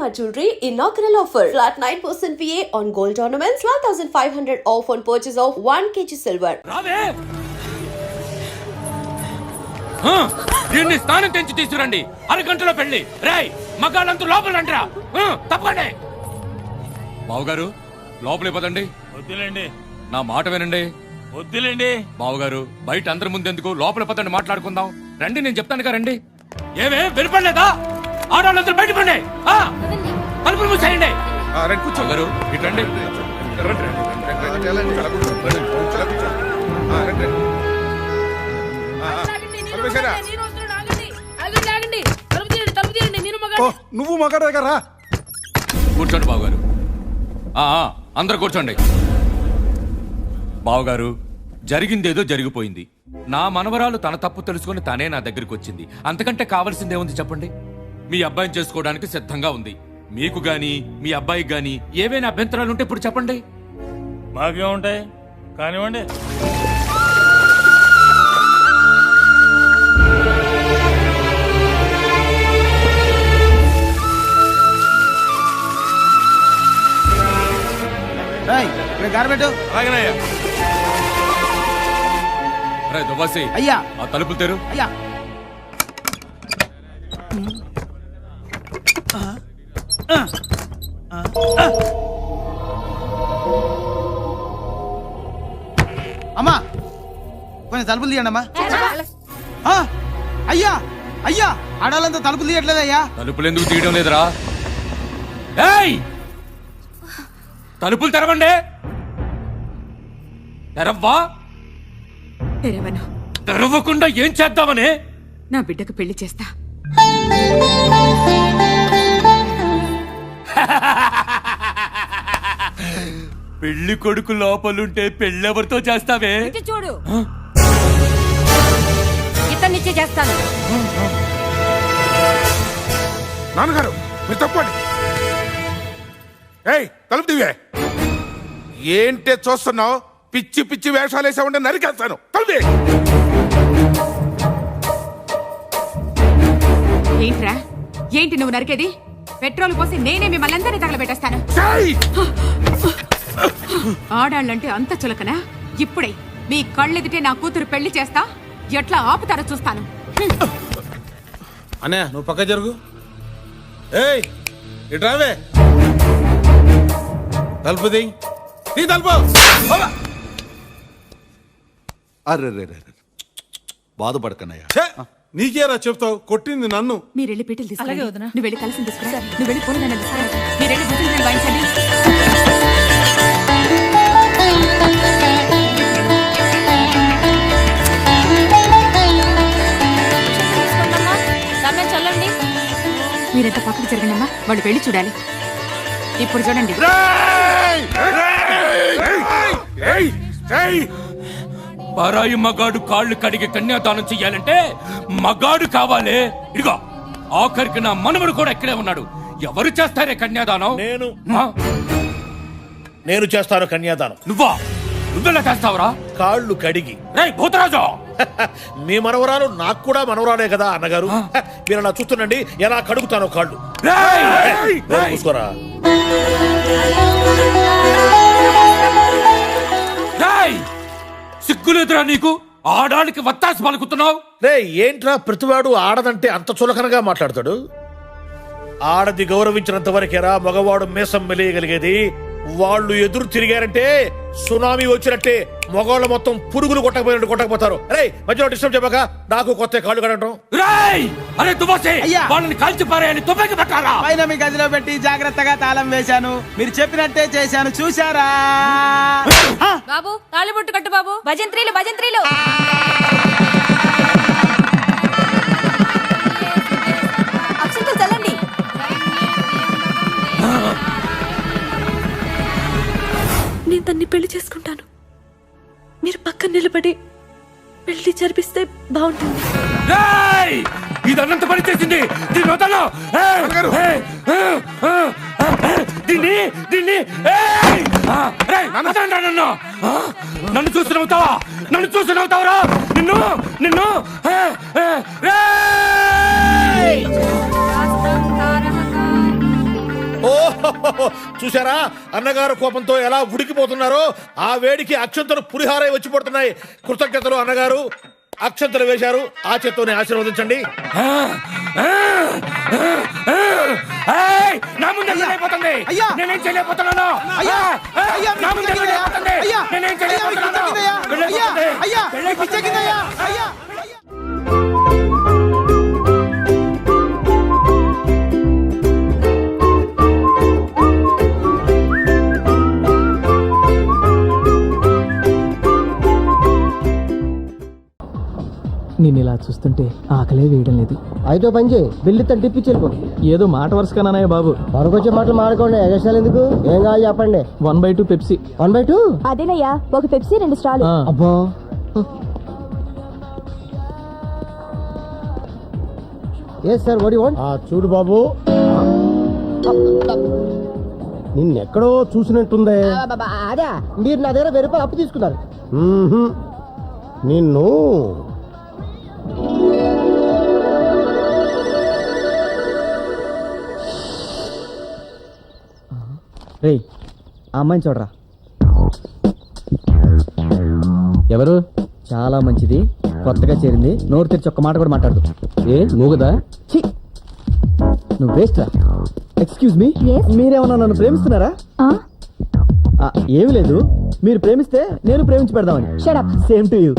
Shalimar Jewelry inaugural offer. Flat 9% VA on gold ornaments, 12,500 off on purchase of 1 kg silver. దీన్ని స్నానం తెంచి తీసుకురండి. అరగంటలో పెళ్లి. రేయ్ మగాళ్ళంతా లోపల రండిరా. తప్పకండి. బావగారు లోపలికి పదండి. వద్దులేండి. నా మాట వినండి. వద్దులేండి. బావగారు బయట అందరి ముందెందుకు, లోపల పదండి, మాట్లాడుకుందాం. రండి, నేను చెప్తానుగా, రండి. ఏమే వినపడలేదా? ఆడవాళ్ళందరూ బయట పండి. తలుపులు మూసేయండి. కూర్చోగారు ఇట్లండి. నువ్వు మగాడు దగ్గర కూర్చోండి బావగారు. అందరు కూర్చోండి. బావగారు జరిగిందేదో జరిగిపోయింది. నా మనవరాలు తన తప్పు తెలుసుకుని తనే నా దగ్గరికి వచ్చింది. అంతకంటే కావాల్సిందేముంది చెప్పండి? మీ అబ్బాయిని చేసుకోవడానికి సిద్ధంగా ఉంది. మీకు గాని మీ అబ్బాయికి గాని ఏవైనా అభ్యంతరాలుంటే ఇప్పుడు చెప్పండి. మాకే ఉంటాయి, కానివ్వండి. అయ్యా ఆ తలుపులు తెరు. అయ్యా అమ్మా కొంచెం తలుపులు తీయండి అమ్మా. అయ్యా అయ్యా ఆడాలంతా తలుపులు తీయట్లేదయ్యా. తలుపులు ఎందుకు తీయడం లేదురా? తలుపులు తెరవండి. తెరవ్వా? తెరవకుండా ఏం చేద్దామని? నా బిడ్డకు పెళ్లి చేస్తా. పెళ్లి కొడుకు లోపలుంటే పెళ్ళెవరితో చేస్తావే? చూడు, ఇతన్నిచ్చే చేస్తాను. నాన్నగారు మీరు తప్పండి. ఏయ్ తలుపు దివే. ఏంటే చూస్తున్నావు? పిచ్చి పిచ్చి వేషాలు వేసా ఉంటే నరికేస్తాను. తలుపు. ఏంట్రా, ఏంటి నువ్వు నరికేది? పెట్రోల్ పోసి నేనే మిమ్మల్ని అందరినీ తగలబెట్టేస్తాను. ఆడాళ్ళంటే అంత చులకనా? ఇప్పుడే మీ కళ్ళెదిటే నా కూతురు పెళ్లి చేస్తా. ఎట్లా ఆపుతారో చూస్తాను. అన్నయ్య నువ్వు పక్క జరుగు. ఏయ్ ఇట్రావే. తలుపు ది. తలుపు. అరే బాధపడకనయ్యా. నీకేరా చెప్తావు? కొట్టింది నన్ను. మీరు వెళ్ళి పీటలు తీసుకురా. నువ్వు వెళ్ళి కలిసి తీసుకురా. నువ్వు వెళ్ళి పోనీ తీసుకురా. మీరు వెళ్ళి గుర్తులు వాయించండి. మీరెంత పక్కకు జరగండమ్మా, వాళ్ళు వెళ్ళి చూడాలి. ఇప్పుడు చూడండి. పరాయి మగాడు కాళ్ళు కడిగి కన్యాదానం చెయ్యాలంటే మగాడు కావాలి. ఇదిగో ఆఖరికి నా మనవడు కూడా ఇక్కడే ఉన్నాడు. ఎవరు చేస్తారే కన్యాదానం? నేను చేస్తాను కన్యాదానం. నువ్వెలా చేస్తావురా? కాళ్ళు కడిగి. భూతరాజు మీ మనవరాలు నాకు కూడా మనవరాలే కదా అన్నగారు. మీరు అలా చూస్తుండండి ఎలా కడుగుతానో కాళ్ళు. చూసుకోరా. సిగ్గులేదురా నీకు? ఆడానికి వత్తాసి పలుకుతున్నావు. రే ఏంట్రా ప్రతివాడు ఆడదంటే అంత చులకనగా మాట్లాడతాడు? ఆడది గౌరవించినంత వరకేరా మగవాడు మీసం మెలియగలిగేది. వాళ్ళు ఎదురు తిరిగారంటే సునామీ వచ్చినట్టే మగవాళ్ళు మొత్తం పురుగులు కొట్టకపోతారు. అరే మధ్యలో డిస్టర్బ్ చెప్పక నాకు కొత్త కాళ్ళు కడటం. వాళ్ళని కాల్చి పారేయని తుపాకి పెట్టారా? పైన మీ గదిలో పెట్టి జాగ్రత్తగా తాళం వేశాను. మీరు చెప్పినట్టే చేశాను, చూశారా? బాబు తాళిబొట్టు కట్టు బాబు. భజంత్రీలు భజంత్రీలు. అక్షంతలు చల్లండి. నేను తన్ని పెళ్లి చేసుకుంటాను. మీరు పక్కన నిలబడి పెళ్లి జరిపిస్తే బాగుంటుంది. ఇదన్నంత పని చేసింది. నన్ను చూసి నవ్వుతావరా? నిన్ను చూసారా అన్నగారు కోపంతో ఎలా ఉడికిపోతున్నారో? ఆ వేడికి అక్షంతలు పులిహారై వచ్చి పడుతున్నాయి. కృతజ్ఞతలు అన్నగారు. అక్షంతలు వేశారు, ఆ చేత్తోనే ఆశీర్వదించండి. ఏయ్, నా ముందు ఎందుకు అయిపోతుంది? అయ్యా! నేనేం చేయలేకపోతున్నాను. అయ్యా! అయ్యా! నా ముందు ఎందుకు అయిపోతుంది? అయ్యా! నేనేం చేయలేకపోతున్నాను. అయ్యా! అయ్యా! పిచ్చెక్కిందయ్యా! అయ్యా! నేను ఇలా చూస్తుంటే ఆకలే వేయడం లేదు. అయితే పని చేయి, బిల్లు తగ్గిపించి వెళ్ళిపో. ఏదో మాట వరుసగానయ్య బాబు. వరకొచ్చే మాటలు మాడుకోండి, ఎగస్టాలు ఎందుకు? ఏం కావాలి చెప్పండి. 1/2 పెప్సీ. 1/2? అదేనయ్యా, ఒక పెప్సీ 2 స్టాలు. అబ్బా, ఏ సార్ వడి వాంట్? చూడు బాబు, నిన్నెక్కడో చూసినట్టుందే. అదే, మీరు నా దగ్గర 1000 రూపాయలు అప్పు తీసుకున్నారు. నిన్ను రేయ్, ఆ అమ్మాయిని చూడరా. ఎవరు? చాలా మంచిది, కొత్తగా చేరింది. నోరు తెరిచి ఒక్క మాట కూడా మాట్లాడదు. ఏ నువ్వు కదా? ఛీ, నువ్వు వేస్ట్ రా. Excuse me, Yes? మీరేమన్నా నన్ను ప్రేమిస్తున్నారా? ఏమి లేదు, మీరు ప్రేమిస్తే నేను ప్రేమించి పెడదామని. Shut up. Same to you.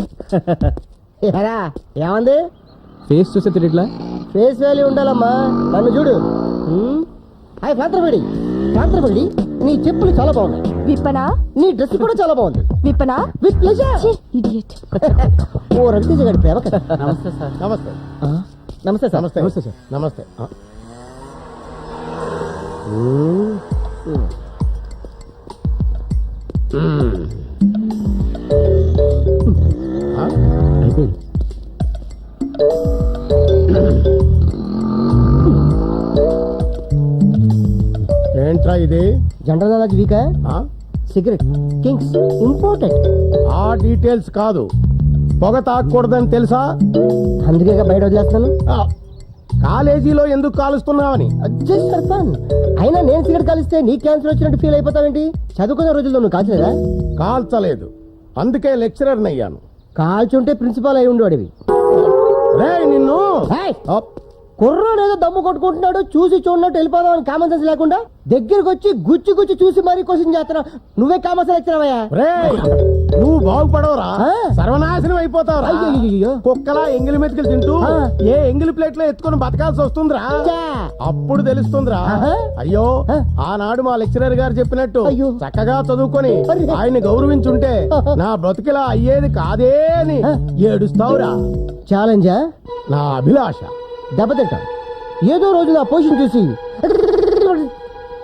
ఎరా, ఏమంది? ఫేస్ చూస్తే తిరిగిట్లా. ఫేస్ వాల్యూ ఉండాలమ్మా. నన్ను చూడు. హాయ్ పాత్రపడి, పాత్రపడి, నీ చెప్పులు చాలా బాగున్నాయి. విప్పనా? నీ డ్రెస్ కూడా చాలా బాగుంది. విప్పనా? With pleasure. ఇడియట్. ఓ రవితేజ గారి ప్రేమ కదా. నమస్తే సార్. నమస్తే. నమస్తే సార్. నమస్తే. నమస్తే సార్. నమస్తే. అయిపోయింది. ఏంట్రా ఇది? జనరల్ నాలెడ్జ్ వీకా? Cigarette kings important. ఆ డీటెయిల్స్ కాదు, పొగ తాగకూడదని తెలుసా? అందుకే బయట వదిలేస్తున్నాను. కాలేజీలో ఎందుకు కాలుస్తున్నావని. Just for fun. అయినా నేను సిగరెట్ కాలిస్తే నీ క్యాన్సర్ వచ్చినట్టు ఫీల్ అయిపోతావేంటి? చదువుకున్న రోజుల్లో నువ్వు కాల్చలేదా? కాల్చలేదు, అందుకే లెక్చరర్ అయ్యాను. కాల్చుంటే ప్రిన్సిపాల్ అయి ఉండేవాడివి. రే నిన్ను. కుర్రోడు ఏదో దమ్ము కొట్టుకుంటున్నాడు, చూసి చూడనట్టు వెళ్ళిపోదాం అని కామన్ సెన్స్ లేకుండా దగ్గరకు వచ్చి గుచ్చి గుచ్చి చూసి మరీ క్వశ్చన్ చేస్తున్నావు. నువ్వే కామన్ సెన్స్ ఇచ్చినావయ్యా. రే, నువ్వు బాగుపడవురా, ఆ? సర్వనాశనం అయిపోతావురా. అయ్యయ్యయ్యో. కుక్కలా ఎంగిలి మెతుకులు తింటూ ఆ. ఏ ఎంగిలి ప్లేట్ లో ఎత్తుకొని బతకాల్సి వస్తుందిరా. ఛా. అప్పుడు తెలుస్తుందిరా. ఆహా. అయ్యో, ఆ. ఆనాడు మా లెక్చరర్ గారు చెప్పినట్టు అయ్యో. చక్కగా చదువుకొని అరే. ఆయన్ని గౌరవించుంటే ఆహా. నా బ్రతికిలా అయ్యేది కాదే అని ఆ. ఏడుస్తావురా. ఛాలెంజా? నా అభిలాష. దెబ్బతింటాం. ఏదో రోజు నా పొజిషన్ చూసి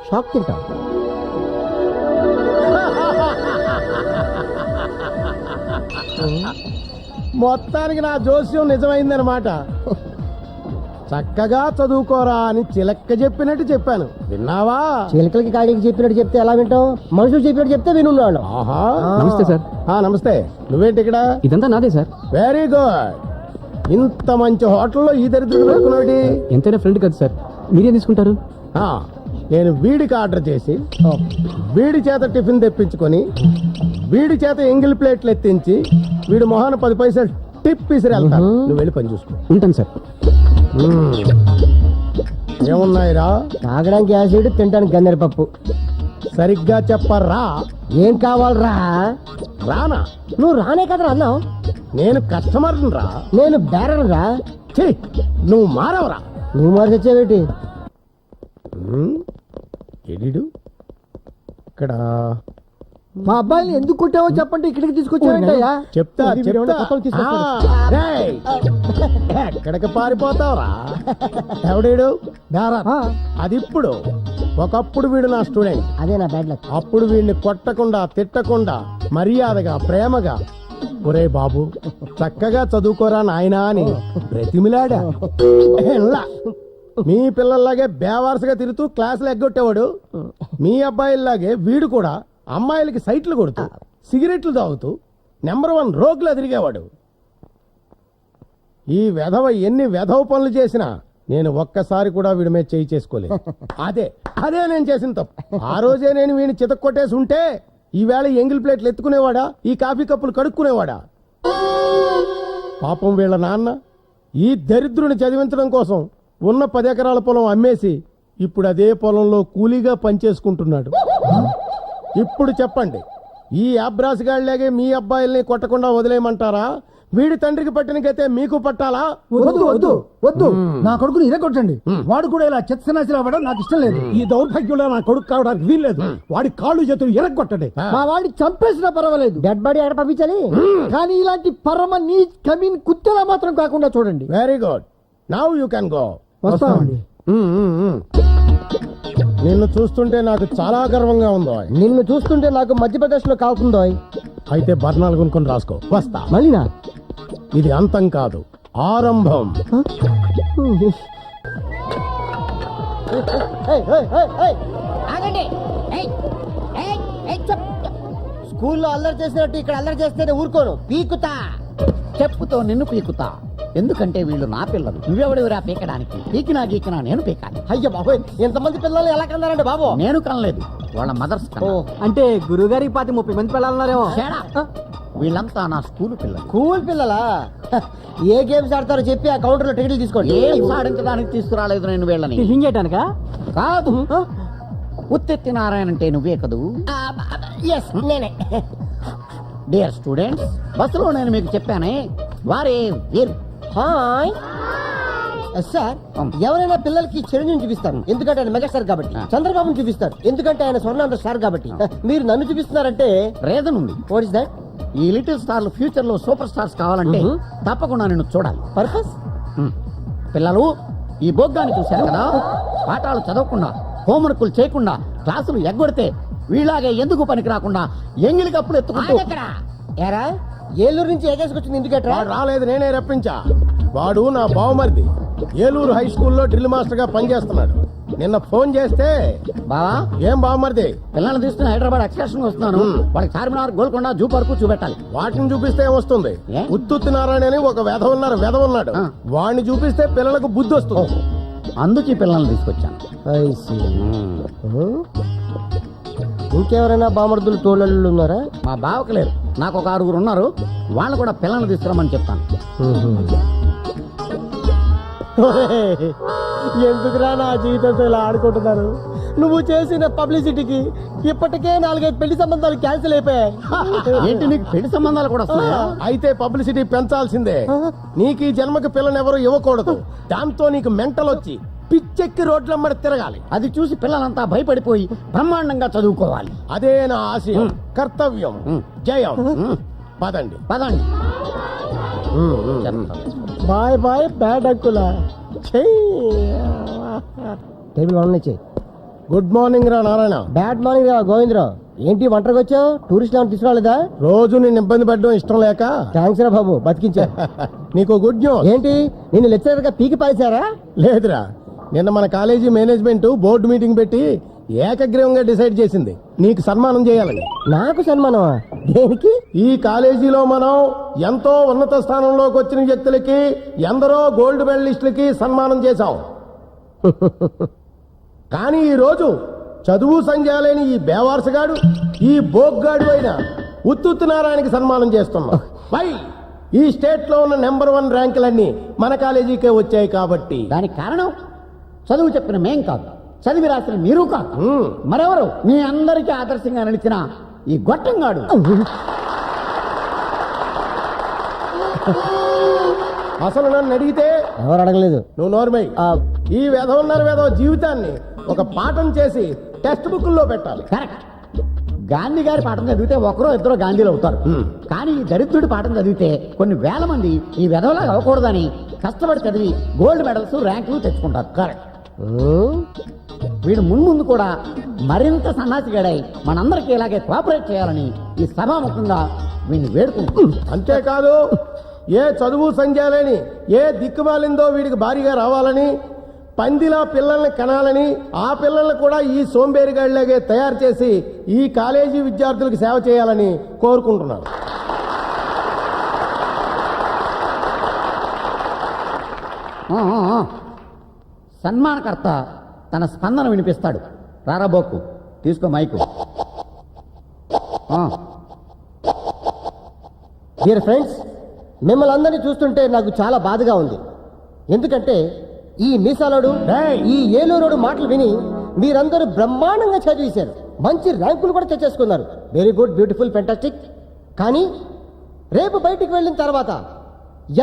షాక్ తింటాం. మొత్తానికి నా జోస్యం నిజమైందనమాట. చక్కగా చదువుకోరా అని చిలక్క చెప్పినట్టు చెప్పాను, విన్నావా? చిలకలకి కాడికి చెప్పినట్టు చెప్తే ఎలా వింటాం? మనుషులు చెప్పినట్టు చెప్తే వినున్నాడు. ఆహా. నమస్తే సార్. నమస్తే. నువ్వేంటి ఇక్కడ? ఇదంతా నాదే సార్. Very good. ఇంత మంచి హోటల్లో ఈ దరిద్రుడు పెట్టుకున్నాడు. ఎంతైనా ఫ్రెండ్ కదా సార్, మీరేం తీసుకుంటారు? నేను వీడికి ఆర్డర్ చేసి వీడి చేత టిఫిన్ తెప్పించుకొని వీడి చేత ఎంగిల్ ప్లేట్లు ఎత్తించి వీడి మొహాన 10 పైసలు టిప్ ఇసిరి వెళ్తాను. నువ్వు వెళ్ళి పని చూసుకో. ఉంటాను సార్. ఏమున్నాయిరా? తాగడానికి యాసిడ్, తినడానికి గన్నేరు పప్పు. సరిగ్గా చెప్పరా. ఏం కావాలరా? రానా? నువ్వు రానే కదరా అన్నావు. నేను కస్టమర్ రా. నేను బేరర్ రా. ఛీ, నువ్వు మారవరా. నువ్వు మరి తెచ్చావేటి? ఎడిడు ఇక్కడ. మా అబ్బాయిని ఎందుకు కొట్టావో చెప్పండి, ఇక్కడికి తీసుకొచ్చావేంటయ్యా? చెప్తా అది వీడు ఏమన్నా కొత్తలు తీసుకొస్తాడు. రేయ్, ఎక్కడికి పారిపోతావురా? ఎవడీడు? అది ఇప్పుడు. ఒకప్పుడు వీడు నా స్టూడెంట్. అదే నా బ్యాడ్ లక్. అప్పుడు వీడిని కొట్టకుండా తిట్టకుండా మర్యాదగా ప్రేమగా, ఒరే బాబు చక్కగా చదువుకోరా నాయనా అని బ్రతిమిలాడా. ఎలా? మీ పిల్లల్లాగే బేవారసుగా తిరుగుతూ క్లాసులు ఎగ్గొట్టేవాడు. మీ అబ్బాయిల్లాగే వీడు కూడా అమ్మాయిలకి సైట్లు కొడుతూ సిగరెట్లు తాగుతూ నెంబర్ 1 రోగులా తిరిగేవాడు. ఈ వెధవ ఎన్ని వెధవ పనులు చేసినా నేను ఒక్కసారి కూడా వీడి మీద చేయి చేసుకోలేదు. అదే నేను చేసిన తప్పు. ఆ రోజే నేను వీడిని చితక్కొట్టేసి ఉంటే ఈవేళ ఎంగిల్ ప్లేట్లు ఎత్తుకునేవాడా, ఈ కాఫీ కప్పులు కడుక్కునేవాడా? పాపం వీళ్ళ నాన్న ఈ దరిద్రుని చదివించడం కోసం ఉన్న 10 ఎకరాల పొలం అమ్మేసి ఇప్పుడు అదే పొలంలో కూలీగా పనిచేసుకుంటున్నాడు. ఇప్పుడు చెప్పండి, ఈ అబ్రాసిగాళ్లాగే మీ అబ్బాయిల్ని కొట్టకుండా వదిలేయమంటారా? వీడి తండ్రికి పట్టిన గతే మీకు పట్టాలా? వద్దు వద్దు వద్దు, నా కొడుకుని ఇరగొట్టండి. వాడు కూడా ఇలా చెత్తనాశలు అవ్వడం నాకు ఇష్టం లేదు. ఈ దౌర్భాగ్యంలో నా కొడుకు కావడానికి వీల్లేదు. వాడి కాళ్ళు చేతులు ఇరగొట్టండి. మా వాడిని చంపేసినా పర్వాలేదు, డెడ్ బాడీ ఎక్కడ పంపించాలి. కానీ ఇలాంటి పరమ నీ కమీన్ కుత్తెలా మాత్రం కాకుండా చూడండి. Very good, now you can go. వస్తామండి. నిన్ను చూస్తుంటే నాకు చాలా గర్వంగా ఉందో. నిన్ను చూస్తుంటే నాకు మధ్యప్రదేశ్ లో కాకుందో. అయితే బర్ణాలు కొనుక్కొని రాసుకో. వస్తా. మళ్ళీనా? ఇది అంతం కాదు, ఆరంభం. స్కూల్లో అల్లరి చేసినట్టు ఇక్కడ అల్లరి చేస్తేనే ఊరుకోను, పీకుతా. చెప్పుతో నిన్ను పీకుతా. ఎందుకంటే వీళ్ళు నా పిల్లలు. నువ్వెవడివిరా పీకడానికి? పీకినా గీకినా నేను పీకాలి. అయ్యో బాబోయ్, ఎంతమంది పిల్లలు ఎలా కన్నారండి బాబు? నేను కనలేదు, వాళ్ళ మదర్స్ కన్నా. అంటే గురుగారి 30 మంది పిల్లలున్నారేమో. వీళ్ళంతా నా స్కూల్ పిల్లలు. స్కూల్ పిల్లలా? ఏ గేమ్స్ ఆడతారో చెప్పి ఆ కౌంటర్ లో టికెట్లు తీసుకోండి. గేమ్స్ ఆడించడానికి తీసుకురాలేదు నేను వీళ్ళని. హింగేటానుగా కాదు, ఉత్తెత్తి నారాయణ అంటే నువ్వే కదూ? నేనే. డియర్ స్టూడెంట్స్, బస్సులో నేను మీకు చెప్పానే, వారే వీరు. Hi sir. ఎవరైనా పిల్లలకి చిరంజీవిని చూపిస్తారు ఎందుకంటే ఆయన మెగాస్టార్ కాబట్టి. చంద్రబాబుని చూపిస్తారు ఎందుకంటే ఆయన స్వర్ణాంధ్ర స్టార్ కాబట్టి. మీరు నన్ను చూపిస్తున్నారంటే రీజన్ ఉంది. What is that? ఈ లిటిల్ స్టార్లు ఫ్యూచర్ లో సూపర్ స్టార్స్ కావాలంటే తప్పకుండా నేను చూడాలి. పర్పస్? పిల్లలు, ఈ బొగ్గాన్ని చూశారు కదా, పాఠాలు చదవకుండా హోంవర్కులు చేయకుండా క్లాసులు ఎగ్గొడితే వీళ్ళాగే ఎందుకు పనికి రాకుండా ఎంగిలి కప్పులు ఎత్తుకుంటూ ఏరా ఏలూరు నుంచి ఏకేసుకొచ్చింది ఎందుకట్రా? వాడు రాలేదు, నేనే రప్పించా. వాడు నా బావమరిది, ఏలూరు హై స్కూల్లో డ్రిల్ మాస్టర్ గా పనిచేస్తున్నాడు. నిన్న ఫోన్ చేస్తే, బావా ఏం బావమరిది, పిల్లల్ని తీసుకుని హైదరాబాద్ ఎక్స్కర్షన్ వస్తున్నాను, వాళ్ళకి చార్మినార్, గోల్కొండ, జూ పార్కు చూపెట్టాలి. వాటిని చూపిస్తే వస్తుంది. ఉత్తుత్తి నారాయణ అని ఒక వెధ ఉన్నాడు, వాడిని చూపిస్తే పిల్లలకు బుద్ధి వస్తుంది. అందుకే పిల్లల్ని తీసుకొచ్చాను. ఇంకెవరైనా బామర్దులు తోళ్ళు ఉన్నారా? మా బావకు లేరు, నాకు ఒక 6 ఉన్నారు. వాళ్ళు కూడా పిల్లల్ని తీసుకురమ్మని చెప్తాను. ఎందుకురా నా జీవితంతో ఇలా ఆడుకుంటున్నారు? నువ్వు చేసిన పబ్లిసిటీకి ఇప్పటికే 4-5 పెళ్లి సంబంధాలు క్యాన్సిల్ అయిపోయాయి. ఏంటి, నీకు పెళ్లి సంబంధాలు కూడా వస్తున్నాయా? అయితే పబ్లిసిటీ పెంచాల్సిందే. నీకు ఈ జన్మకి పిల్లనెవరూ ఇవ్వకూడదు. దాంతో నీకు మెంటల్ వచ్చి పిచ్చెక్కి రోడ్లమ్మడి తిరగాలి. అది చూసి పిల్లలంతా భయపడిపోయి బ్రహ్మాండంగా చదువుకోవాలి. అదే నా ఆశయం, కర్తవ్యం, జయం. పదండి పదండి. బాయ్ బాయ్ బ్యాడ్ అంకులా. టేబుల్ 1 చెయ్యి. గుడ్ మార్నింగ్ రా నారాయణ. బ్యాడ్ మార్నింగ్ రా గోవిందరావు. ఏంటి ఒంటరికి వచ్చావు? టూరిస్ట్ ఏమైనా తీసుకురాలేదా? రోజు నేను ఇబ్బంది పెట్టడం ఇష్టం లేక. థ్యాంక్స్ రా బాబు, బతికించా. నీకు గుడ్ న్యూస్. ఏంటి, నిన్ను లెక్చరర్ గా పీకి పారేశారా? లేదురా, నిన్న మన కాలేజీ మేనేజ్మెంట్ బోర్డు మీటింగ్ పెట్టి ఏకగ్రీవంగా డిసైడ్ చేసింది నీకు సన్మానం చేయాలని. నాకు సన్మానమా? దేనికి? ఈ కాలేజీలో మనం ఎంతో ఉన్నత స్థానంలోకి వచ్చిన వ్యక్తులకి, ఎందరో గోల్డ్ మెడలిస్టులకి సన్మానం చేశాం. కానీ ఈ రోజు చదువు సంధ్యాలేని ఈ బేవార్సగాడు, ఈ బోగ్గాడు అయిన ఉత్తుత్తి నారాయణకి సన్మానం చేస్తున్నాం. వై? ఈ స్టేట్ లో ఉన్న నెంబర్ 1 ర్యాంకులన్నీ మన కాలేజీకే వచ్చాయి కాబట్టి. దానికి కారణం చదువు చెప్పిన మేం కాదు, చదివి రాసిన మీరు కాదు, మరెవరు? మీ అందరికీ ఆదర్శంగా నిలిచిన ఈ గొట్టంగాడు. అసలు నన్ను అడిగితే ఎవరు అడగలేదు. నువ్వు నోర్మై. ఈ వెధవ జీవితాన్ని ఒక పాఠం చేసి టెక్స్ట్ బుక్లో పెట్టాలి. కరెక్ట్. గాంధీ గారి పాఠం చదివితే ఒకరో ఇద్దరు గాంధీలు అవుతారు. కానీ ఈ దరిద్రుడి పాఠం చదివితే కొన్ని వేల మంది ఈ వెధవలాగా అవ్వకూడదని కష్టపడి చదివి గోల్డ్ మెడల్స్, ర్యాంకులు తెచ్చుకుంటారు. కరెక్ట్. వీడు ముందు కూడా మరింత సన్నాసిగాడై మనందరికీ ఇలాగే కోఆపరేట్ చేయాలని ఈ సభాముఖంగా వీడిని వేడుకుంటున్నాం. అంతేకాదు, ఏ చదువు సంధ్యాలేని ఏ దిక్కుమాలిందో వీడికి భారీగా రావాలని, పందిలా పిల్లల్ని కనాలని, ఆ పిల్లల్ని కూడా ఈ సోంబేరిగాడిలాగే తయారు చేసి ఈ కాలేజీ విద్యార్థులకు సేవ చేయాలని కోరుకుంటున్నాను. సన్మానకర్త తన స్పందన వినిపిస్తాడు. రారాబోకు, తీసుకో మైకు. డియర్ ఫ్రెండ్స్, మిమ్మల్ని అందరినీ చూస్తుంటే నాకు చాలా బాధగా ఉంది. ఎందుకంటే ఈ మీసాలోడు, ఈ ఏలూరోడు మాటలు విని మీరందరూ బ్రహ్మాండంగా చదివేశారు, మంచి ర్యాంకులు కూడా తెచ్చేసుకున్నారు. Very good, beautiful, fantastic. కానీ రేపు బయటికి వెళ్ళిన తర్వాత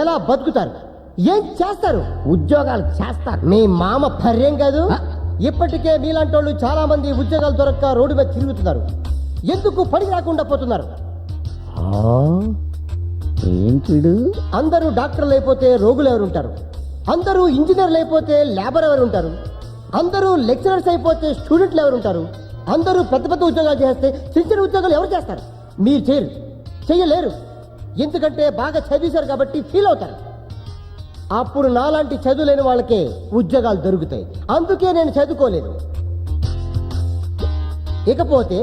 ఎలా బతుకుతారు, ఏం చేస్తారు? ఉద్యోగాలు చేస్తారు. మీ మామ పర్యం కాదు. ఇప్పటికే మీలాంటి వాళ్ళు చాలా మంది ఉద్యోగాలు దొరక్క రోడ్డు మీద తిరుగుతున్నారు. ఎందుకు పని రాకుండా పోతున్నారు? ఏంటిడు? అందరూ డాక్టర్లు అయిపోతే రోగులు ఎవరు ఉంటారు? అందరూ ఇంజనీర్లు అయిపోతే లేబర్ ఎవరు ఉంటారు? అందరూ లెక్చరర్స్ అయిపోతే స్టూడెంట్లు ఎవరు ఉంటారు? అందరూ పెద్ద పెద్ద ఉద్యోగాలు చేస్తే చిన్న చిన్న ఉద్యోగాలు ఎవరు చేస్తారు? మీరు చెయ్యలేరు. ఎందుకంటే బాగా చదివేశారు కాబట్టి ఫీల్ అవుతారు. అప్పుడు నాలాంటి చదువులేని వాళ్ళకే ఉద్యోగాలు దొరుకుతాయి. అందుకే నేను చదువుకోలేదు. ఇకపోతే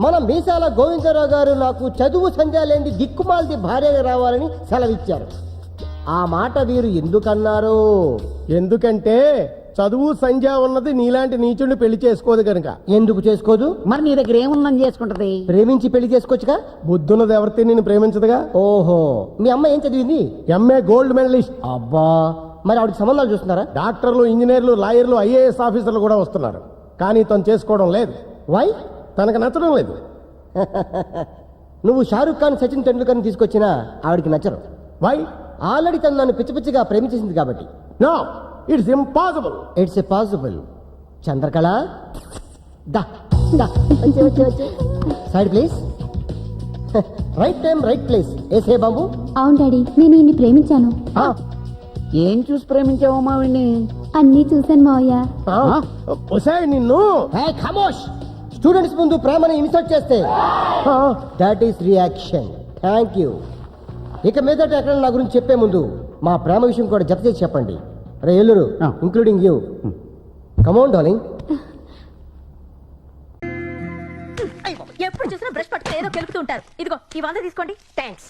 మన మీసాల గోవిందరావు గారు నాకు చదువు సంధ్య లేని దిక్కుమాలది భార్యగా రావాలని సెలవిచ్చారు. ఆ మాట వీరు ఎందుకన్నారు? ఎందుకంటే చదువు సంధ్య ఉన్నది నీలాంటి నీచుడిని పెళ్లి చేసుకోదు కనుక. ఎందుకు చేసుకోదు? మరి నీ దగ్గర ఏముందని చేసుకుంటది? ప్రేమించి పెళ్లి చేసుకోవచ్చుగా. బుద్ధున్నది ఎవరితే నేను ప్రేమించదుగా. ఓహో, మీ అమ్మ ఏం చదివింది? MA gold medallist. అబ్బా, మరి ఆవిడకి సంబంధాలు చూస్తున్నారా? డాక్టర్లు, ఇంజనీర్లు, లాయర్లు, ఐఏఎస్ ఆఫీసర్లు కూడా వస్తున్నారు. కానీ తను చేసుకోవడం లేదు. వై? తనకు నచ్చడం లేదు. నువ్వు షారూక్ ఖాన్, సచిన్ టెండూల్కర్ని తీసుకొచ్చినా ఆవిడికి నచ్చరు. వై? ఆల్రెడీ తను నన్ను పిచ్చి పిచ్చిగా ప్రేమించేసింది కాబట్టి. No, it's impossible. It's possible. Chandrakala, side please. Right time right place. ఏసే బాబు. అవును డాడీ, నేను ఈయన్ని ప్రేమించాను. ఏం చూసి ప్రేమించావు మావిని? అన్నీ చూశాను మావయ్య. నిన్ను ఖమోష్. స్టూడెంట్స్ ముందు ప్రేమను ఇన్సల్ట్ చేస్తే that is reaction. Thank you. ఇక మీదట ఎక్కడ నా గురించి చెప్పే ముందు మా ప్రేమ విషయం కూడా జత చేసి చెప్పండి. రే Eluru, including you. Come on darling. ఎప్పుడు చూసినా బ్రష్ పట్టుకుని ఏదో కెలుపుతూ ఉంటారు. ఇదిగో ఈ 100 తీసుకోండి. థ్యాంక్స్.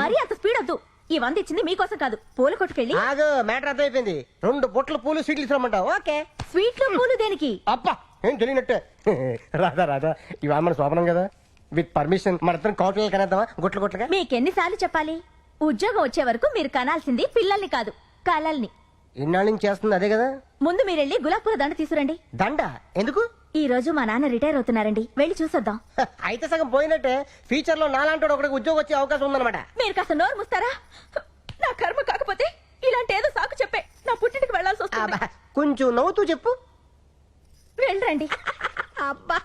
మరీ అంత స్పీడ్ వద్దు. ఈ 100 ఇచ్చింది మీకోసం కాదు, పూల కొట్టుకెళ్ళి. మ్యాటర్ అర్థమైపోయింది. 2 బొట్లు పూలు స్వీట్లు ఇస్తామంటావు. ఓకే. స్వీట్లు పూలు దేనికి? అబ్బా, ఏం తెలియనట్టే. రాదా ఇవాళ మన శోభనం కదా. విత్ పర్మిషన్ మన ఇద్దరం కోటలు కనేద్దామా? గుట్లుగా. మీకెన్నిసార్లు చెప్పాలి? ఉద్యోగం వచ్చే వరకు మీరు కనాల్సింది పిల్లల్ని కాదు, కలల్ని. ఇన్నాళ్ళ నుంచి చేస్తుంది అదే కదా. ముందు మీరెళ్ళి గులాబ్ పూల దండ తీసుకురండి. దండ ఎందుకు? ఈ రోజు మా నాన్న రిటైర్ అవుతున్నారండి, వెళ్ళి చూసొద్దాం. అయితే సగం పోయినట్టే. ఫ్యూచర్ లో నాలాంటి ఒకరికి ఉద్యోగం వచ్చే అవకాశం ఉందన్నమాట. మీరు కాస్త నోరు ముస్తారా? నా కర్మ కాకపోతే ఇలాంటి ఏదో సాకు చెప్పే నా పుట్టింటికి వెళ్లాల్సి వస్తుంది. కొంచెం నవ్వుతూ చెప్పు. వెళ్ళండి. అబ్బా,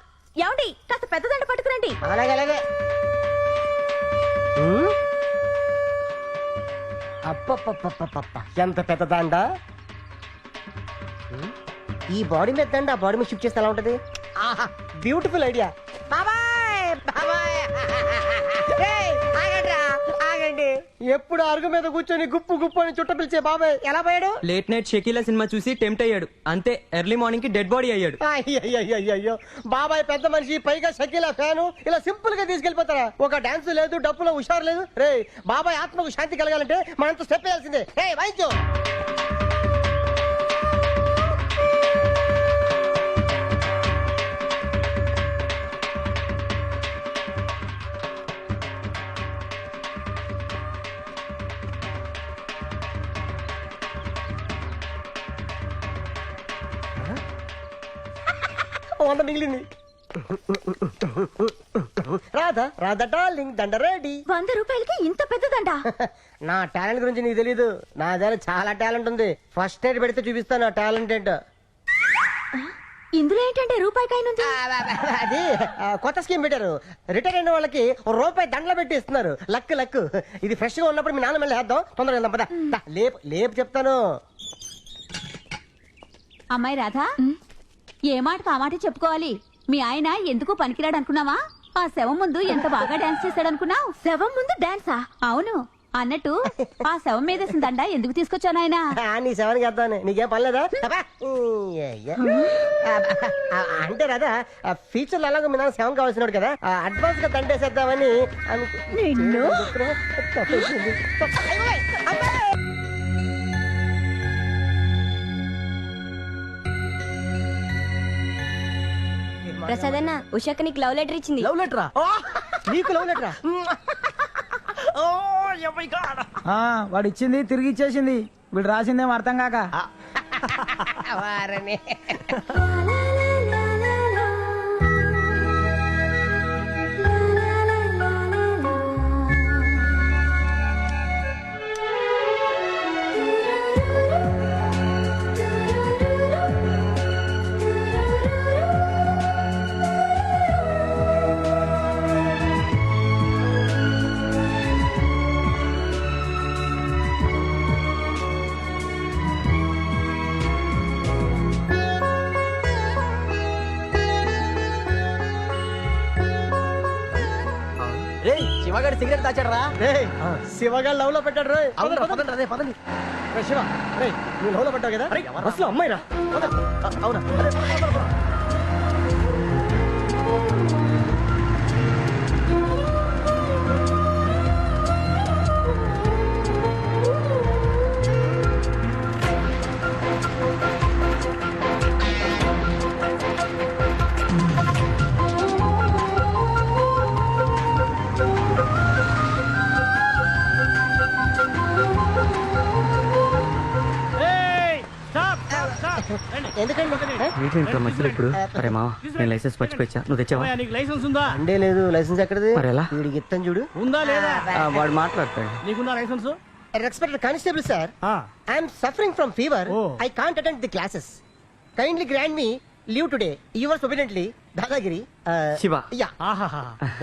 ఏమండి కాస్త పెద్ద దండ పట్టుకురండి. అలాగే. అప్ప ఎంత పెద్ద దండ. ఈ బాడీ మీద దండ ఆ బాడీ మీద షిఫ్ట్ చేస్తే ఎలా ఉంటది? ఆహా, బ్యూటిఫుల్ ఐడియా. ఆగండి. ఎప్పుడు అరుగు మీద కూర్చొని గుప్పు అని చుట్ట పిలిచే బాబాయ్ ఎలా పోయాడు? లేట్ నైట్ షకీలా సినిమా చూసి టెంప్ట్ అయ్యాడు, అంతే. ఎర్లీ మార్నింగ్ కి డెడ్ బాడీ అయ్యాడు. అయ్యో, బాబాయ్ పెద్ద మనిషి, పైగా షకీలా ఫ్యాను. ఇలా సింపుల్ గా తీసుకెళ్లిపోతారా? ఒక డాన్స్ లేదు, డప్పులో హుషారు లేదు. రే, బాబాయ్ ఆత్మకు శాంతి కలగాలంటే మనంతా స్టెప్ వేయాల్సిందే. రే, వాయించు. మిగిలింది. రాధా డార్లింగ్, దండ రెడీ. 100 రూపాయలకి ఇంత పెద్ద దండ? నా టాలెంట్ గురించి నీకు తెలీదు. నా దగ్గర చాలా టాలెంట్ ఉంది. ఫస్ట్ ఎయిడ్ పెడితే చూపిస్తాను ఆ టాలెంట్ ఏంటో. ఇందులో ఏంటంటే రూపాయి కాయనుంది. అది కొత్త స్కీమ్ పెట్టారు. రిటైర్ అయిన వాళ్ళకి రూపాయి దండలు పెట్టి ఇస్తున్నారు. లక్. ఇది ఫ్రెష్ గా ఉన్నప్పుడు మీ నాన్న మళ్ళీ వేద్దాం. తొందరగా వెళ్దాం పద. లేపు చెప్తాను. అమ్మాయి రాధా, ఏ మాటకు ఆ మాట చెప్పుకోవాలి. మీ ఆయన ఎందుకు పనికిరాడు అనుకున్నావా? ఆ శవం ముందు ఎంత బాగా డాన్స్ చేశాడు అనుకున్నావు. శవం ముందు డాన్సా? అవును. అన్నట్టు ఆ శవం మీద దండ ఎందుకు తీసుకొచ్చాను ఆయన? నీ శవానికి వేద్దామని. నీకేం పర్లేదా? అంటే రాదా, ఫ్యూచర్ లో అలాగే మీ నాన్న శవం కావాల్సినాడు కదా, అడ్వాన్స్ గా దండేసేద్దామని నిన్ను. ప్రసాద్ అన్న ఉషాక నీకు లవ్ లెటర్ ఇచ్చింది. లవ్ లెటరా? నీకు లవ్ లెటరా? వాడు ఇచ్చింది తిరిగి ఇచ్చేసింది. వీడు రాసిందేమో అర్థం కాక. రే శివగాడి సిగరెట్ దాచాడు రా. రే శివగాడు లవ్ లో పెట్టాడు రే. పదండి పదండి. శివ రే నువ్వు లవ్ లో పెట్టావు కదా అసలు అమ్మాయి రా. అవునా? ఏంటి మధ్యలో ఇప్పుడు? అరే మావా నేను లైసెన్స్ మర్చిపోయా, నువ్వు తెచ్చావా? నీకు లైసెన్స్ ఉందా? అండే లేదు. లైసెన్స్ ఎక్కడది? మరి ఎలా? వీడికి ఇస్తాను చూడు. ఉందా లేదా? వాడు మాట్లాడతాడు. నీకుందా licence? Respected constable sir, I'm suffering from fever. I can't attend the classes. Kindly grant me leave today. Yours obediently Dadagiri Shiva. Yeah.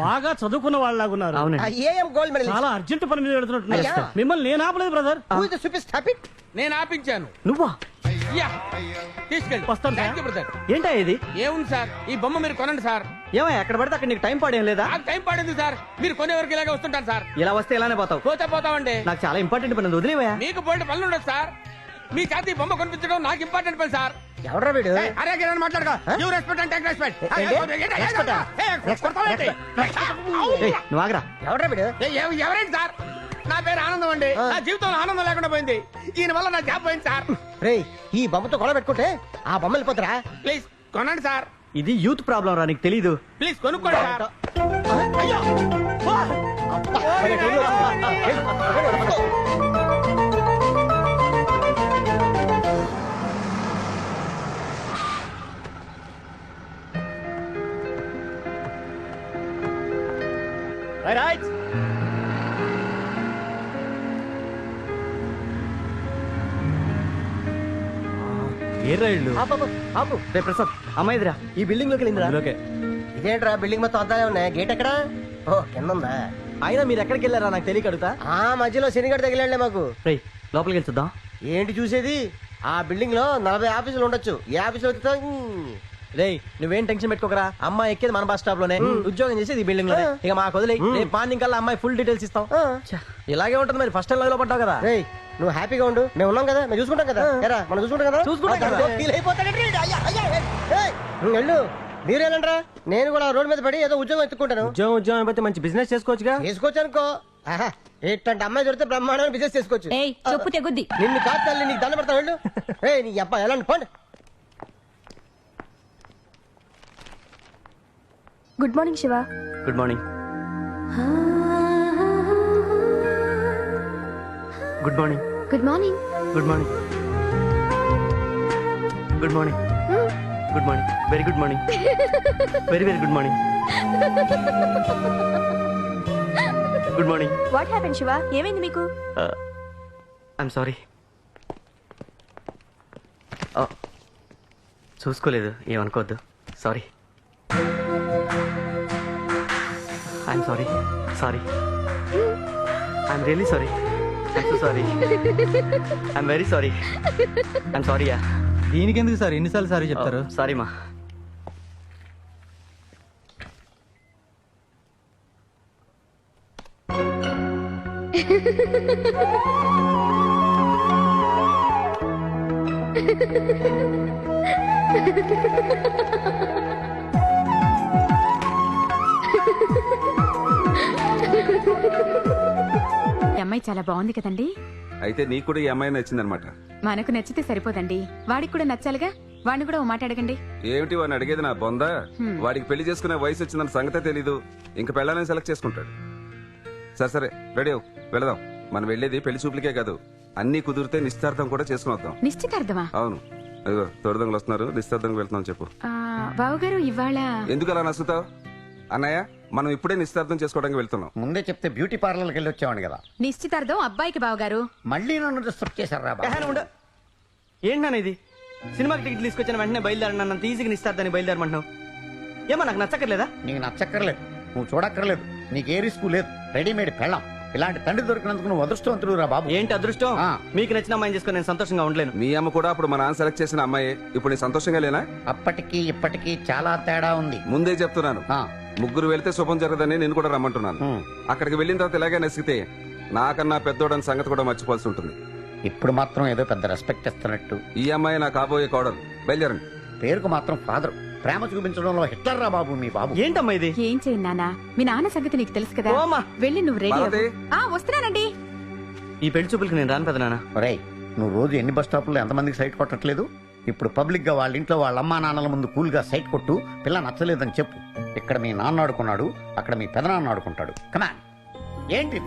బాగా చదువుకున్న వాళ్ళలాగున్నారు. AM gold medal. చాలా అర్జెంట్ పని మీద వెళ్తున్నట్టున్నారు. మిమ్మల్ని నేను ఆపలేదు brother. Who is the super stupid? నేను ఆపించాను. నువ్వా? తీసుకెళ్ళి వస్తాను సార్. బ్రదర్. ఏంటా ఇది? ఏముంది సార్, ఈ బొమ్మ మీరు కొనండి సార్. ఏమయ్య ఎక్కడ పడితే అక్కడ నీకు టైం పాడేం లేదా? నాకు టైం పడింది సార్, మీరు కొనే వరకు ఇలాగే వస్తుంటాను సార్. ఇలా వస్తే ఇలానే పోతావు. పోతే పోతామండి. నాకు చాలా ఇంపార్టెంట్ పని ఉంది, వదిలేవయ్యా. మీకు పోయిన పనులు ఉండదు సార్. మీ చేత ఈ బొమ్మ కొనిపించడం నాకు ఇంపార్టెంట్ పని సార్. ఎవడ్రా వీడు? అరే గిరని మాట్లాడుకో. You respect and take respect. నువ్వు ఆగరా. ఎవడ్రా వీడు? ఎవరైంది సార్? నా పేరు ఆనందం అండి. నా జీవితంలో ఆనందం లేకుండా పోయింది. ఈయన వల్ల నా జాబ్ పోయింది సార్. రే ఈ బొమ్మతో గొడవ పెట్టుకుంటే ఆ బొమ్మ వెళ్ళిపోతారా? ప్లీజ్ కొనండి సార్. ఇది యూత్ ప్రాబ్లం రా, నీకు తెలీదు. ప్లీజ్ కొనుక్కోండి సార్. ఏ రైళ్ళు? ఆపు. రే ప్రసాద్, అమ్మాయిదిరా. ఈ బిల్డింగ్ లోకి వెళ్ళిందిరా. ఇదేంట్రా బిల్డింగ్ మొత్తం అంతానే ఉన్నాయి. గేట్ ఎక్కడా? ఓ కింద ఉందా? అయినా మీరు ఎక్కడికి వెళ్ళారా నాకు తెలియక అడుగుతా. ఆ మధ్యలో శనిగడ తగిలాడులే మాకు. రే లోపలికి వెళ్ళి చూద్దాం. ఏంటి చూసేది? ఆ బిల్డింగ్ లో 40 ఆఫీసులు ఉండొచ్చు. ఏ ఆఫీసులో రే నువ్వేం టెన్షన్ పెట్టుకోకరా. అమ్మాయి ఎక్కేది మన బస్ స్టాప్ లోనే, ఉద్యోగం చేసేది ఈ బిల్డింగ్ లోనే. ఇక మాకు వదిలే, రేపు మార్నింగ్ కల్లా అమ్మాయి ఫుల్ డీటెయిల్స్ ఇస్తాం. ఇలాగే ఉంటుంది మరి. ఫస్ట్ టైం లో పడ్డావు కదా. రేయ్ నువ్వు హ్యాపీగా ఉండు, మేము ఉన్నాం కదా, మేము చూసుకుంటాం కదా. ఎరా మనం చూసుకుంటాం కదా. ఫీల్ అయిపోతాడు. వెళ్ళు. మీరేనంట్రా? నేను కూడా రోడ్ మీద పడి ఏదో ఉద్యోగం ఎత్తుకుంటాను. ఉద్యోగం అయిపోతే మంచి బిజినెస్ చేసుకోవచ్చుగా. చేసుకోవచ్చు అనుకో. ఇట్లాంటి అమ్మాయి దొరికితే బ్రహ్మాండమైన బిజినెస్ చేసుకోవచ్చు. చెప్పు తెగుద్ది. నిన్ను కాదు తల్లి, నీకు దండ పెడతాను. వెళ్ళు. నీ అబ్బాయి ఎలా పండు. Good morning Shiva. Good morning. Good morning. Good morning. Good morning. Good morning. Good morning. Very good morning. Very very good morning. Good morning. What happen Shiva? ఏమైంది మీకు? I'm sorry. చూసుకోలేదు, ఏమనుకోవద్దు. Sorry. I'm sorry. Sorry. I'm really sorry. I'm so sorry. I'm very sorry. I'm sorry. Yeah. దీనికి ఎందుకు sir ఎన్నిసార్లు sorry చెప్తారు? Sorry మా. అమ్మాయి చాలా బాగుంది కదండి. అయితే నీకు కూడా ఈ అమ్మాయి నచ్చిందనమాట. మనకు నచ్చితే సరిపోదండి, వాడికి కూడా నచ్చాలిగా. వాడిని కూడా ఓ మాట అడగండి. ఏమిటి వాడిని అడిగేది నా బొంద? వాడికి పెళ్లి చేసుకునే వయసు వచ్చిందన్న సంగతే తెలీదు. ఇంక పెళ్ళాలని సెలెక్ట్ చేసుకుంటాడు. సరే సరే రెడీ అవు, వెళదాం. మనం వెళ్ళేది పెళ్లి చూపులకే కాదు, అన్ని కుదిరితే నిశ్చితార్థం కూడా చేసుకుని వద్దాం. నిశ్చితార్థమా? అవును. అదిగో తోడుదొంగలు వస్తున్నారు, నిశ్చితార్థంకి వెళ్తున్నాం. చెప్పు. బావగారు ఇవాళ ఎందుకు అలా నచ్చుతావు? అన్నయ్య, మనం ఇప్పుడే నిశ్చితార్థం చేసుకోవడానికి వెళ్తున్నాం. ముందే చెప్తే బ్యూటీ పార్లర్కి వెళ్ళి వచ్చేవాడు కదా. నిశ్చితార్థం అబ్బాయికి బావగారు. మళ్ళీ నన్ను డిస్టర్బ్ చేశారా బాబు? ఏంటన్నా ఇది? సినిమాకి టికెట్ తీసుకొచ్చిన వెంటనే బయలుదేరన్నా, అంత ఈజీగా నిస్తారని బయలుదేరమంటున్నావు. ఏమో నాకు నచ్చక్కర్లేదా? నీకు నచ్చక్కర్లేదు, నువ్వు చూడక్కర్లేదు, నీకు ఏ రిస్క్ లేదు. రెడీమేడ్ పెళ్ళాం. ఇలాంటి తండ్రి దొరికినందుకు నువ్వు అదృష్టవంతుడు రా బాబు. ఏంటి అదృష్టం? మీకు నచ్చిన అమ్మాయిని చేసుకుని నేను సంతోషంగా ఉండలేను. మీ అమ్మ కూడా అప్పుడు మా నాన్న సెలెక్ట్ చేసిన అమ్మాయి. ఇప్పుడు నేను సంతోషంగా లేనా? అప్పటికి ఇప్పటికి చాలా తేడా ఉంది. ముందే చెప్తున్నాను, ముగ్గురు వెళ్తే శుభం జరగదని నేను కూడా రమ్మంటున్నాను. అక్కడికి వెళ్ళిన తర్వాత ఇలాగే నసిగితే నాకన్నా పెద్దోడని సంగతి కూడా మర్చిపోవాల్సి ఉంటుంది. ఇప్పుడు మాత్రం ఏదో పెద్ద రెస్పెక్ట్ ఇస్తున్నట్టు. ఈ అమ్మాయి నా కాబోయే కోడలు. బయలుదేరండి. పేరుకు మాత్రం ఫాదర్, ప్రేమ చూపించడంలో హిట్లర్ రా బాబు మీ బాబు. ఏంటమ్మా ఇది? ఏం చేయను నాన్న, మీ నాన్న సంగతి నీకు తెలుసు కదా. వెళ్ళి నువ్వు రెడీ పార్వతి. వస్తున్నానండి. ఈ పెళ్లి చూపులకి నేను రాను పెదనాన్న. ఒరేయ్, నువ్వు రోజు ఎన్ని బస్ స్టాపుల్లో ఎంతమందికి సైట్ కొట్టట్లేదు? ఇప్పుడు పబ్లిక్ గా వాళ్ళ ఇంట్లో వాళ్ళ అమ్మా నాన్నల ముందు కూల్ గా సైట్ కొట్టు. పిల్ల నచ్చలేదని చెప్పు. ఇక్కడ మీ నాన్న ఆడుకున్నాడు, అక్కడ మీ పెదనాన్న ఆడుకుంటాడు. కమాన్. ఏంటి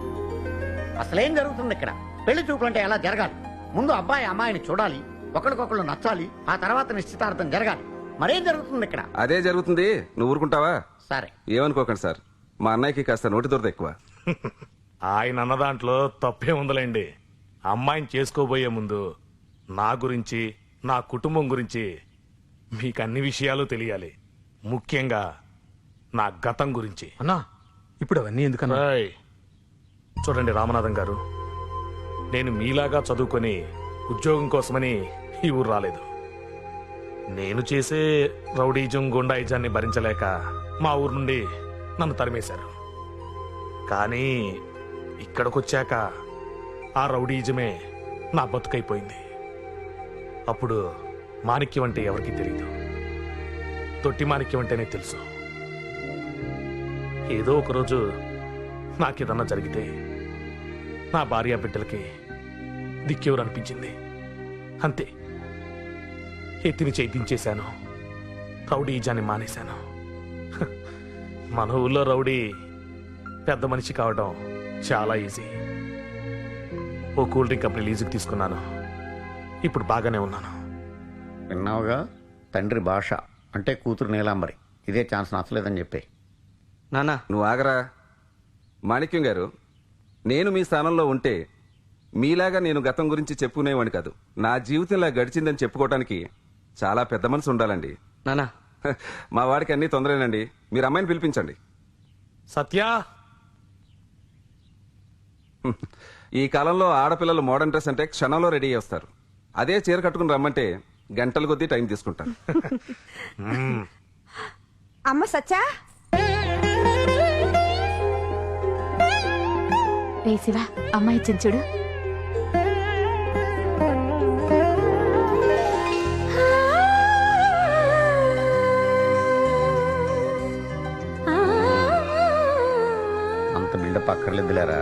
అసలేం జరుగుతుంది ఇక్కడ? పెళ్లి చూపులంటే ఎలా జరగాలి? ముందు అబ్బాయి అమ్మాయిని చూడాలి, ఒకరికొకళ్ళు నచ్చాలి, ఆ తర్వాత నిశ్చితార్థం జరగాలి. మరేం జరుగుతుంది ఇక్కడ? అదే జరుగుతుంది. నువ్వు ఊరుకుంటావా? సరే, ఏమనుకోకండి సార్, మా అన్నయ్యకి కాస్త నోటి దొరద ఎక్కువ. ఆయన అన్న దాంట్లో తప్పే ఉందిలేండి. అమ్మాయిని చేసుకోబోయే ముందు నా గురించి, నా కుటుంబం గురించి మీకు అన్ని విషయాలు తెలియాలి. ముఖ్యంగా నా గతం గురించి. అన్నా ఇప్పుడు అవన్నీ ఎందుకన్నా? రాయ్, చూడండి రామనాథం గారు, నేను మీలాగా చదువుకొని ఉద్యోగం కోసమని ఈ ఊరు రాలేదు. నేను చేసే రౌడీజం గుండాయిజాన్ని భరించలేక మా ఊరు నుండి నన్ను తరిమేశారు. కానీ ఇక్కడికొచ్చాక ఆ రౌడీజమే నా బతుకైపోయింది. అప్పుడు మాణిక్యం అంటే ఎవరికీ తెలియదు, తొట్టి మాణిక్యం అంటేనే తెలుసు. ఏదో ఒకరోజు నాకేదన్నా జరిగితే నా భార్య బిడ్డలకి దిక్కెవరు అనిపించింది. అంతే, ఎత్తిని చేయించేశాను, రౌడీజాన్ని మానేశాను. మన ఊళ్ళో రౌడీ పెద్ద మనిషి కావడం చాలా ఈజీ. ఓ కూల్ డ్రింక్ కంపెనీ లీజుకి తీసుకున్నాను. ఇప్పుడు బాగానే ఉన్నాను. విన్నావుగా, తండ్రి భాష అంటే కూతురు నీలాంబరి. ఇదే ఛాన్స్ నచ్చలేదని చెప్పి. నాన్న నువ్వు ఆగరా. మాణిక్యం గారు, నేను మీ స్థానంలో ఉంటే మీలాగా నేను గతం గురించి చెప్పుకునేవాడిని కాదు. నా జీవితంలా గడిచిందని చెప్పుకోవటానికి చాలా పెద్ద మనసు ఉండాలండి. నానా, మా వాడికి అన్ని తొందరేనండి. మీరు అమ్మాయిని పిలిపించండి. సత్య, ఈ కాలంలో ఆడపిల్లలు మోడర్న్ డ్రెస్ అంటే క్షణంలో రెడీ చేస్తారు. అదే చీర కట్టుకుని రమ్మంటే గంటల కొద్దీ టైం తీసుకుంటారు. అమ్మ సచ్చా, రే శివ, అమ్మాయి ఇచ్చింది చూడు. అంత బిల్డప్ అక్కర్లేదులేరా.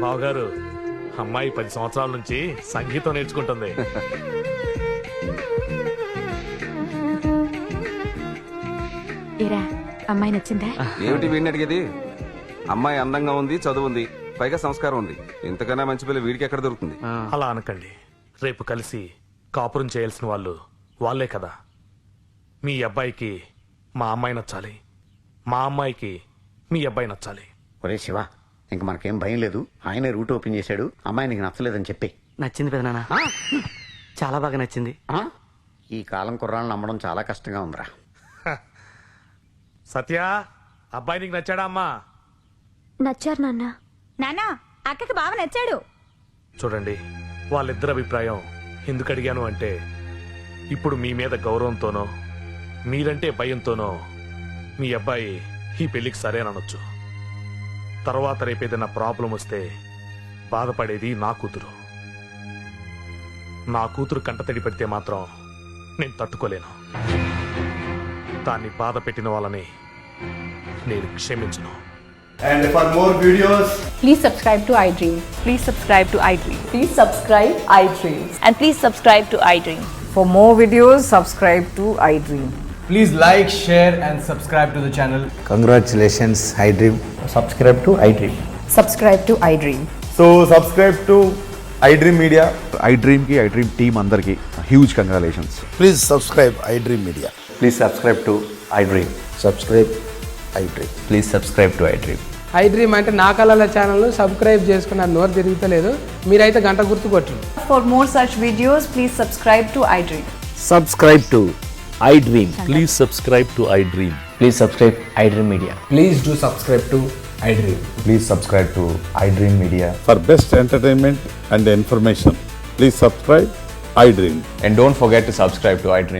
బావగారు, అమ్మాయి 10 సంవత్సరాల నుంచి సంగీతం నేర్చుకుంటుంది. ఏరా, అమ్మాయి నచ్చిందా? ఏమిటి వీడిని అడిగేది? అమ్మాయి అందంగా ఉంది, చదువు ఉంది, పైగా సంస్కారం ఉంది. ఇంతకన్నా మంచి పిల్ల వీడికి ఎక్కడ దొరుకుతుంది? అలా అనకండి. రేపు కలిసి కాపురం చేయాల్సిన వాళ్ళు వాళ్ళే కదా. మీ అబ్బాయికి మా అమ్మాయి నచ్చాలి, మా అమ్మాయికి మీ అబ్బాయి నచ్చాలి. ఒరే శివ, ఇంక మనకేం భయం లేదు. ఆయనే రూట్ ఓపెన్ చేశాడు. అమ్మాయి నీకు నచ్చలేదని చెప్పి. నచ్చింది పెదనాన్న, చాలా బాగా నచ్చింది. ఈ కాలం కుర్రాళ్ళని నమ్మడం చాలా కష్టంగా ఉందిరా. సత్య, అబ్బాయి నీకు నచ్చాడా అమ్మా? నచ్చారు నాన్న. నాన్న, అక్కకి బాగా నచ్చాడు. చూడండి, వాళ్ళిద్దరి అభిప్రాయం ఎందుకు అడిగాను అంటే, ఇప్పుడు మీ మీద గౌరవంతోనో మీరంటే భయంతోనో మీ అబ్బాయి ఈ పెళ్లికి సరేననొచ్చు. తర్వాత రేపేదైనా ప్రాబ్లం వస్తే బాధపడేది నా కూతురు. నా కూతురు కంటతడి పెడితే మాత్రం నేను తట్టుకోలేను. దాన్ని బాధ పెట్టిన వాళ్ళని నేను క్షమించను. And for more videos, please subscribe to iDream. Please subscribe to iDream. Please subscribe iDream. And please subscribe to iDream. For more videos, subscribe to iDream. Please like, share and subscribe to the channel. congratulations, iDream. Subscribe to iDream. Subscribe to iDream. So subscribe to iDream Media. iDream ki iDream team andarki huge congratulations. Please subscribe iDream media. Please subscribe to iDream. Subscribe iDream. Please subscribe to iDream. iDream అంటే నా కళల channel subscribe చేసుకున్న నోరు తిరుగుతలేదు. మీరైతే గంట గుర్తు కొట్టండి. For more such videos, please subscribe to iDream. Subscribe to iDream. Please subscribe to iDream. Please subscribe iDream media. Please do subscribe to iDream. Please subscribe to iDream Media. For best entertainment and information, please subscribe iDream. And don't forget to subscribe to iDream.